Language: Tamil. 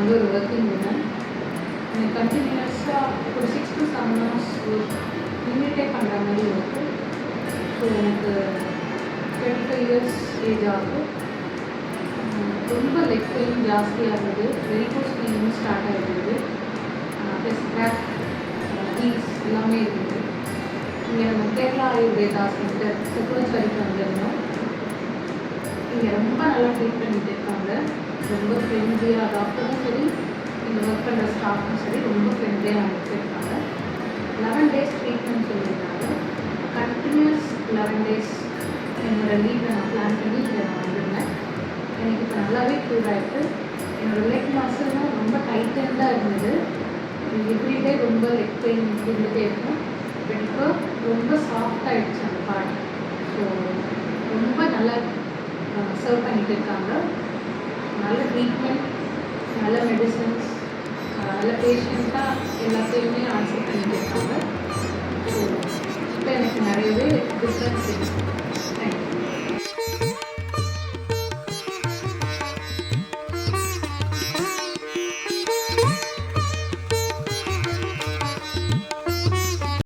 வந்து ஒரு ஒர்க்கிங் உமன். எனக்கு கண்டினியூஸாக ஒரு 6 to 7 hours நின்றுட்டே பண்ணுற மாதிரி ஒர்க்கு. ஸோ எனக்கு 25 years ஏஜ் ஆகுது. ரொம்ப லெக் பெயின் ஜாஸ்தியாக இருந்தது, வெரிகோஸ் பெயினும் ஸ்டார்ட் ஆகிருந்தது, ப்ளஸ் பேக் ஹீல்ஸ் எல்லாமே இருந்தது. இங்கே நம்ம கேரளா ஆயுர்வேதா சென்டர் செக்குவன்ஸ்வரிக்கு வந்திருந்தோம். இங்கே ரொம்ப நல்லா ட்ரீட் பண்ணிட்டு இருக்காங்க. ரொம்ப ஃப்ரெண்ட்லியாக டாக்டரும் சரி, இங்கே ஒர்க் பண்ணுற ஸ்டாஃபும் சரி ரொம்ப ஃப்ரெண்ட்லியாக அனுப்பிச்சிருக்காங்க. 11 days ட்ரீட்மெண்ட் சொல்லியிருக்காங்க. கண்டினியூஸ் 11 days என்னோடய லீவில் நான் பிளான் பண்ணி இங்கே நான் வந்திருந்தேன். எனக்கு இப்போ நல்லாவே க்யூர் ஆகிட்டு, என்னோடய லெக் மசிலும் ரொம்ப டைட்டண்டாக இருந்தது. எவ்ரிடே ரொம்ப லெக் பெயின் இருந்துகிட்டே இருக்கும். பட் இப்போ ரொம்ப சாஃப்ட் ஆகிடுச்சு அந்த பார்ட். ஸோ ரொம்ப நல்லா சர்வ் பண்ணிகிட்டு இருக்காங்க. நல்ல ட்ரீட்மெண்ட், நல்ல மெடிசன்ஸ், நல்ல பேஷண்ட்டாக எல்லாத்தையுமே ஆன்சர் பண்ணிகிட்டு இருக்காங்க. ஸோ இப்போ எனக்கு நிறையவே டிஃப்ரென்ஸ் இருக்குது.